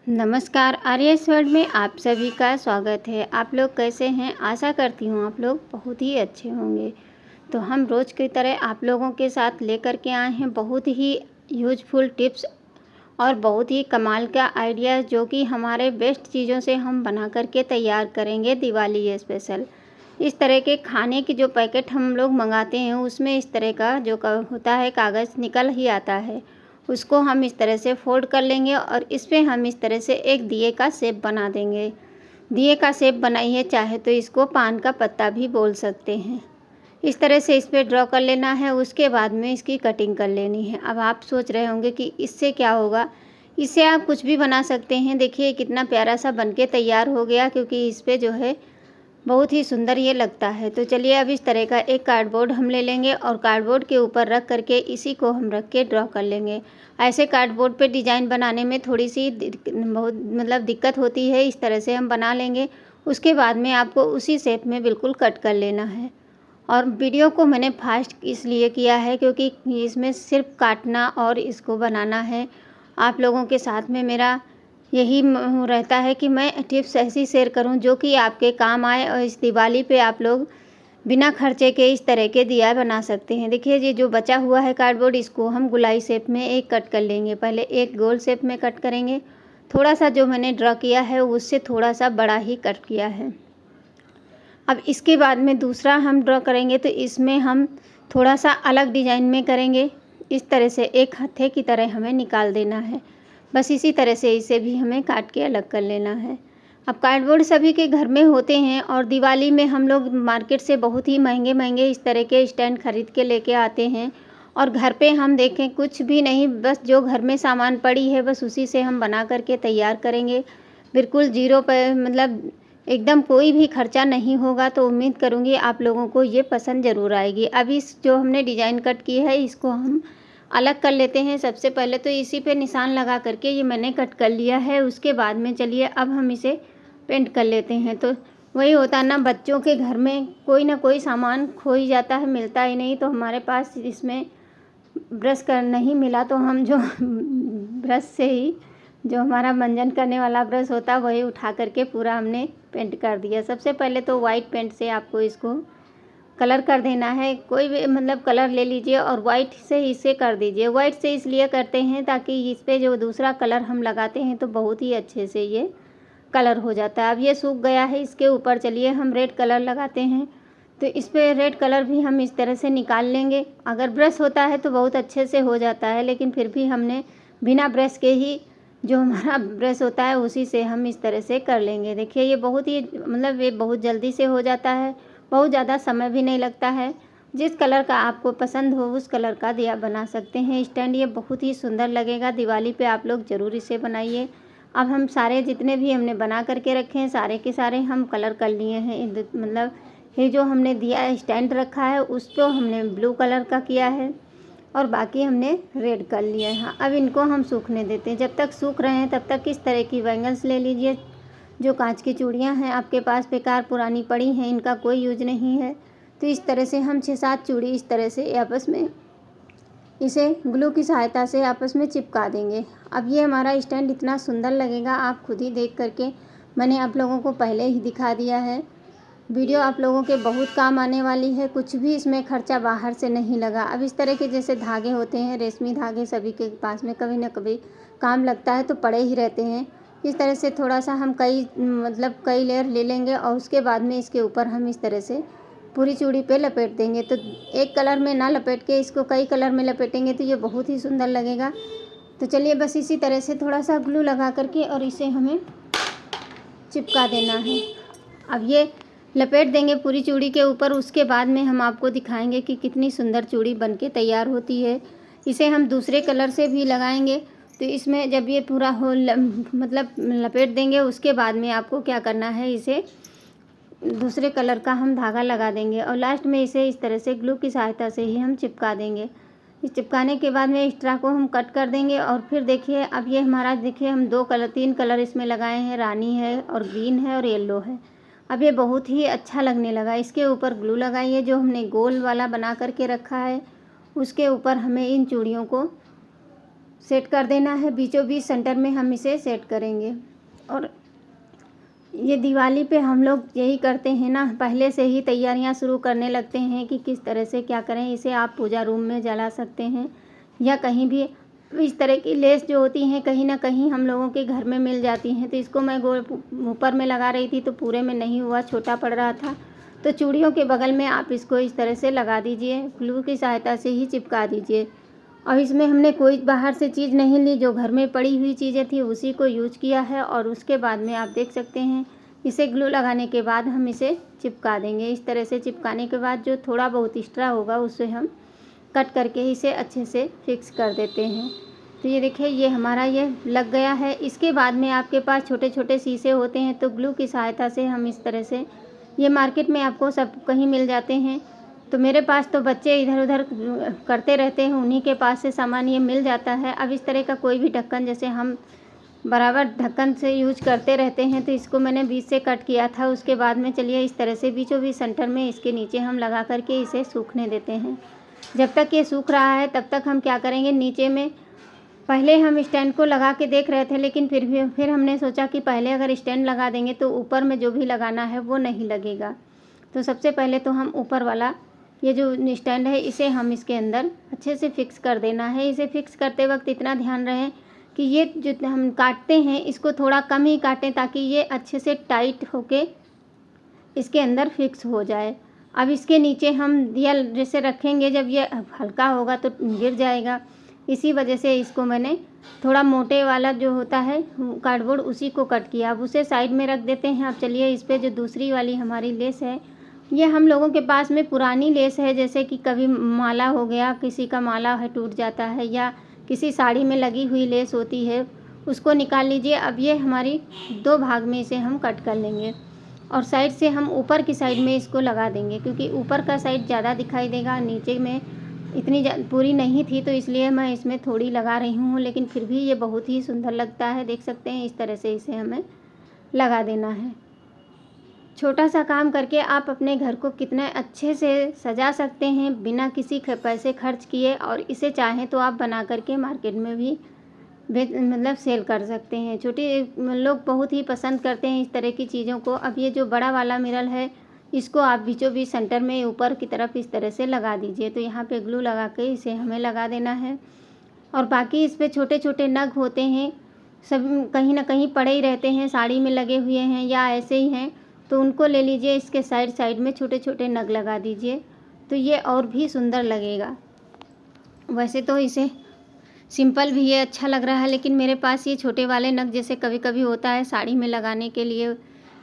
नमस्कार, आर्यस वर्ल्ड में आप सभी का स्वागत है। आप लोग कैसे हैं? आशा करती हूँ आप लोग बहुत ही अच्छे होंगे। तो हम रोज़ की तरह आप लोगों के साथ लेकर के आए हैं बहुत ही यूज़फुल टिप्स और बहुत ही कमाल का आइडिया, जो कि हमारे बेस्ट चीज़ों से हम बना करके तैयार करेंगे दिवाली स्पेशल। इस तरह के खाने की जो पैकेट हम लोग मंगाते हैं उसमें इस तरह का जो होता है कागज़ निकल ही आता है। उसको हम इस तरह से फोल्ड कर लेंगे और इस पे हम इस तरह से एक दिए का शेप बना देंगे। दिए का शेप बनाइए, चाहे तो इसको पान का पत्ता भी बोल सकते हैं। इस तरह से इस पे ड्रॉ कर लेना है। उसके बाद में इसकी कटिंग कर लेनी है। अब आप सोच रहे होंगे कि इससे क्या होगा? इससे आप कुछ भी बना सकते हैं। देखिए कितना प्यारा सा बनके तैयार हो गया, क्योंकि इस पे जो है बहुत ही सुंदर ये लगता है। तो चलिए अब इस तरह का एक कार्डबोर्ड हम ले लेंगे और कार्डबोर्ड के ऊपर रख करके इसी को हम रख के ड्रॉ कर लेंगे। ऐसे कार्डबोर्ड पे डिज़ाइन बनाने में थोड़ी सी बहुत दिक्कत होती है। इस तरह से हम बना लेंगे। उसके बाद में आपको उसी शेप में बिल्कुल कट कर लेना है। और वीडियो को मैंने फास्ट इसलिए किया है क्योंकि इसमें सिर्फ काटना और इसको बनाना है। आप लोगों के साथ में मेरा यही रहता है कि मैं टिप्स ऐसी शेयर करूं जो कि आपके काम आए, और इस दिवाली पे आप लोग बिना खर्चे के इस तरह के दिया बना सकते हैं। देखिए ये जो बचा हुआ है कार्डबोर्ड, इसको हम गोलाई शेप में एक कट कर लेंगे। पहले एक गोल शेप में कट करेंगे। थोड़ा सा जो मैंने ड्रॉ किया है उससे थोड़ा सा बड़ा ही कट किया है। अब इसके बाद में दूसरा हम ड्रॉ करेंगे, तो इसमें हम थोड़ा सा अलग डिज़ाइन में करेंगे। इस तरह से एक हत्थे की तरह हमें निकाल देना है। बस इसी तरह से इसे भी हमें काट के अलग कर लेना है। अब कार्डबोर्ड सभी के घर में होते हैं और दिवाली में हम लोग मार्केट से बहुत ही महंगे महंगे इस तरह के स्टैंड खरीद के लेके आते हैं। और घर पे हम देखें कुछ भी नहीं, बस जो घर में सामान पड़ी है बस उसी से हम बना करके तैयार करेंगे। बिल्कुल ज़ीरो पे एकदम कोई भी खर्चा नहीं होगा। तो उम्मीद करूँगी आप लोगों को ये पसंद ज़रूर आएगी। अब इस जो हमने डिज़ाइन कट की है इसको हम अलग कर लेते हैं। सबसे पहले तो इसी पे निशान लगा करके ये मैंने कट कर लिया है। उसके बाद में चलिए अब हम इसे पेंट कर लेते हैं। तो वही होता है ना, बच्चों के घर में कोई ना कोई सामान खो ही जाता है, मिलता ही नहीं। तो हमारे पास इसमें ब्रश कर नहीं मिला, तो हम जो ब्रश से ही जो हमारा मंजन करने वाला ब्रश होता है वही उठा करके पूरा हमने पेंट कर दिया। सबसे पहले तो वाइट पेंट से आपको इसको कलर कर देना है। कोई भी कलर ले लीजिए और वाइट से इसे कर दीजिए। वाइट से इसलिए करते हैं ताकि इस पे जो दूसरा कलर हम लगाते हैं तो बहुत ही अच्छे से ये कलर हो जाता है। अब ये सूख गया है, इसके ऊपर चलिए हम रेड कलर लगाते हैं। तो इस पे रेड कलर भी हम इस तरह से निकाल लेंगे। अगर ब्रश होता है तो बहुत अच्छे से हो जाता है, लेकिन फिर भी हमने बिना ब्रश के ही जो हमारा ब्रश होता है उसी से हम इस तरह से कर लेंगे। देखिए ये बहुत ही ये बहुत जल्दी से हो जाता है, बहुत ज़्यादा समय भी नहीं लगता है। जिस कलर का आपको पसंद हो उस कलर का दिया बना सकते हैं स्टैंड। ये बहुत ही सुंदर लगेगा। दिवाली पे आप लोग ज़रूर इसे बनाइए। अब हम सारे जितने भी हमने बना करके रखे हैं सारे के सारे हम कलर कर लिए हैं। ये जो हमने दिया स्टैंड रखा है उसको हमने ब्लू कलर का किया है और बाकी हमने रेड कर लिया है। हाँ, अब इनको हम सूखने देते हैं। जब तक सूख रहे हैं तब तक इस तरह की बैंगल्स ले लीजिए। जो कांच की चूड़ियाँ हैं आपके पास बेकार पुरानी पड़ी हैं, इनका कोई यूज नहीं है। तो इस तरह से हम 6-7 चूड़ी इस तरह से आपस में इसे ग्लू की सहायता से आपस में चिपका देंगे। अब ये हमारा स्टैंड इतना सुंदर लगेगा, आप खुद ही देख करके। मैंने आप लोगों को पहले ही दिखा दिया है। वीडियो आप लोगों के बहुत काम आने वाली है। कुछ भी इसमें खर्चा बाहर से नहीं लगा। अब इस तरह के जैसे धागे होते हैं, रेशमी धागे सभी के पास में कभी ना कभी काम लगता है, तो पड़े ही रहते हैं। इस तरह से थोड़ा सा हम कई लेयर ले लेंगे और उसके बाद में इसके ऊपर हम इस तरह से पूरी चूड़ी पे लपेट देंगे। तो एक कलर में ना लपेट के इसको कई कलर में लपेटेंगे तो ये बहुत ही सुंदर लगेगा। तो चलिए बस इसी तरह से थोड़ा सा ग्लू लगा करके और इसे हमें चिपका देना है। अब ये लपेट देंगे पूरी चूड़ी के ऊपर। उसके बाद में हम आपको दिखाएंगे कि कितनी सुंदर चूड़ी बनके तैयार होती है। इसे हम दूसरे कलर से भी लगाएंगे। तो इसमें जब ये पूरा हो लपेट देंगे, उसके बाद में आपको क्या करना है, इसे दूसरे कलर का हम धागा लगा देंगे और लास्ट में इसे इस तरह से ग्लू की सहायता से ही हम चिपका देंगे। इस चिपकाने के बाद में एक्स्ट्रा को हम कट कर देंगे। और फिर देखिए अब ये हमारा देखिए हम 3 कलर इसमें लगाए हैं, रानी है और ग्रीन है और येलो है। अब ये बहुत ही अच्छा लगने लगा। इसके ऊपर ग्लू लगाइए। जो हमने गोल वाला बना करके रखा है उसके ऊपर हमें इन चूड़ियों को सेट कर देना है। बीचों बीच सेंटर में हम इसे सेट करेंगे। और ये दिवाली पे हम लोग यही करते हैं ना, पहले से ही तैयारियां शुरू करने लगते हैं कि किस तरह से क्या करें। इसे आप पूजा रूम में जला सकते हैं या कहीं भी। इस तरह की लेस जो होती हैं कहीं ना कहीं हम लोगों के घर में मिल जाती हैं। तो इसको मैं गोल ऊपर में लगा रही थी तो पूरे में नहीं हुआ, छोटा पड़ रहा था। तो चूड़ियों के बगल में आप इसको इस तरह से लगा दीजिए, ग्लू की सहायता से ही चिपका दीजिए। और इसमें हमने कोई बाहर से चीज़ नहीं ली, जो घर में पड़ी हुई चीज़ें थी उसी को यूज किया है। और उसके बाद में आप देख सकते हैं इसे ग्लू लगाने के बाद हम इसे चिपका देंगे। इस तरह से चिपकाने के बाद जो थोड़ा बहुत एक्स्ट्रा होगा उसे हम कट करके इसे अच्छे से फिक्स कर देते हैं। तो ये देखिए ये हमारा ये लग गया है। इसके बाद में आपके पास छोटे छोटे शीशे होते हैं तो ग्लू की सहायता से हम इस तरह से, ये मार्केट में आपको सब कहीं मिल जाते हैं। तो मेरे पास तो बच्चे इधर उधर करते रहते हैं, उन्हीं के पास से सामान ये मिल जाता है। अब इस तरह का कोई भी ढक्कन, जैसे हम बराबर ढक्कन से यूज करते रहते हैं, तो इसको मैंने बीच से कट किया था। उसके बाद में चलिए इस तरह से बीचों बीच सेंटर में इसके नीचे हम लगा करके इसे सूखने देते हैं। जब तक ये सूख रहा है तब तक हम क्या करेंगे, नीचे में पहले हम स्टैंड को लगा के देख रहे थे, लेकिन फिर हमने सोचा कि पहले अगर स्टैंड लगा देंगे तो ऊपर में जो भी लगाना है वो नहीं लगेगा। तो सबसे पहले तो हम ऊपर वाला ये जो स्टैंड है इसे हम इसके अंदर अच्छे से फिक्स कर देना है। इसे फिक्स करते वक्त इतना ध्यान रहे कि ये जो हम काटते हैं इसको थोड़ा कम ही काटें, ताकि ये अच्छे से टाइट होके इसके अंदर फिक्स हो जाए। अब इसके नीचे हम दिया जैसे रखेंगे, जब ये हल्का होगा तो गिर जाएगा। इसी वजह से इसको मैंने थोड़ा मोटे वाला जो होता है कार्डबोर्ड उसी को कट किया। अब उसे साइड में रख देते हैं। अब चलिए इस पर जो दूसरी वाली हमारी लेस है, ये हम लोगों के पास में पुरानी लेस है, जैसे कि कभी माला हो गया, किसी का माला है टूट जाता है, या किसी साड़ी में लगी हुई लेस होती है, उसको निकाल लीजिए। अब ये हमारी दो भाग में इसे हम कट कर लेंगे और साइड से हम ऊपर की साइड में इसको लगा देंगे, क्योंकि ऊपर का साइड ज़्यादा दिखाई देगा। नीचे में इतनी पूरी नहीं थी तो इसलिए मैं इसमें थोड़ी लगा रही हूँ, लेकिन फिर भी ये बहुत ही सुंदर लगता है। देख सकते हैं इस तरह से इसे हमें लगा देना है। छोटा सा काम करके आप अपने घर को कितने अच्छे से सजा सकते हैं बिना किसी पैसे खर्च किए। और इसे चाहें तो आप बना करके मार्केट में भी मतलब सेल कर सकते हैं। छोटे लोग बहुत ही पसंद करते हैं इस तरह की चीज़ों को। अब ये जो बड़ा वाला मिरर है इसको आप बीचों बीच सेंटर में ऊपर की तरफ इस तरह से लगा दीजिए। तो यहाँ पे ग्लू लगा के इसे हमें लगा देना है। और बाकी इस पे छोटे छोटे नग होते हैं, सब कहीं ना कहीं पड़े ही रहते हैं, साड़ी में लगे हुए हैं या ऐसे ही हैं, तो उनको ले लीजिए, इसके साइड साइड में छोटे छोटे नग लगा दीजिए, तो ये और भी सुंदर लगेगा। वैसे तो इसे सिंपल भी ये अच्छा लग रहा है, लेकिन मेरे पास ये छोटे वाले नग जैसे कभी कभी होता है साड़ी में लगाने के लिए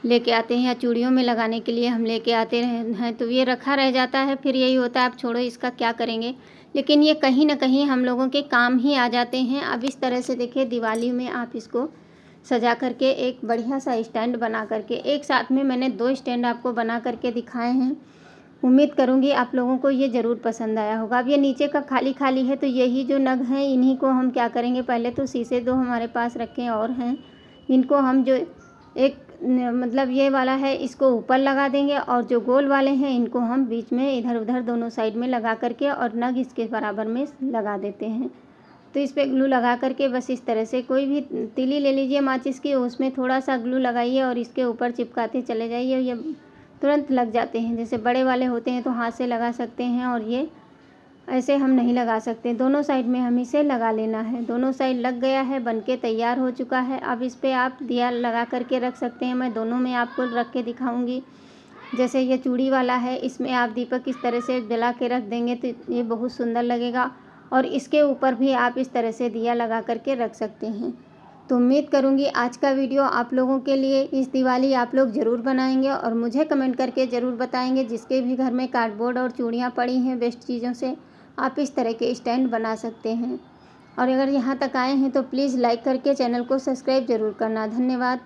लेके आते हैं या चूड़ियों में लगाने के लिए हम लेके आते हैं, तो ये रखा रह जाता है। फिर यही होता है अब छोड़ो इसका क्या करेंगे, लेकिन ये कहीं ना कहीं हम लोगों के काम ही आ जाते हैं। अब इस तरह से देखिए दिवाली में आप इसको सजा करके एक बढ़िया सा स्टैंड बना करके, एक साथ में मैंने 2 स्टैंड आपको बना करके दिखाए हैं। उम्मीद करूँगी आप लोगों को ये ज़रूर पसंद आया होगा। अब ये नीचे का खाली खाली है, तो यही जो नग हैं इन्हीं को हम क्या करेंगे, पहले तो शीशे 2 हमारे पास रखे और हैं, इनको हम जो एक मतलब ये वाला है इसको ऊपर लगा देंगे, और जो गोल वाले हैं इनको हम बीच में इधर उधर दोनों साइड में लगा करके और नग इसके बराबर में लगा देते हैं। तो इस पर ग्लू लगा करके बस इस तरह से कोई भी तीली ले लीजिए माचिस की, उसमें थोड़ा सा ग्लू लगाइए और इसके ऊपर चिपकाते चले जाइए, ये तुरंत लग जाते हैं। जैसे बड़े वाले होते हैं तो हाथ से लगा सकते हैं, और ये ऐसे हम नहीं लगा सकते। दोनों साइड में हम इसे लगा लेना है। दोनों साइड लग गया है, बनके तैयार हो चुका है। अब इस पर आप दिया लगा करके रख सकते हैं। मैं दोनों में आपको रख के दिखाऊंगी। जैसे ये चूड़ी वाला है, इसमें आप दीपक इस तरह से जला के रख देंगे तो ये बहुत सुंदर लगेगा, और इसके ऊपर भी आप इस तरह से दिया लगा करके रख सकते हैं। तो उम्मीद करूंगी आज का वीडियो आप लोगों के लिए इस दिवाली आप लोग ज़रूर बनाएंगे, और मुझे कमेंट करके ज़रूर बताएंगे जिसके भी घर में कार्डबोर्ड और चूड़ियाँ पड़ी हैं वेस्ट चीज़ों से, आप इस तरह के स्टैंड बना सकते हैं। और अगर यहाँ तक आए हैं तो प्लीज़ लाइक करके चैनल को सब्सक्राइब ज़रूर करना। धन्यवाद।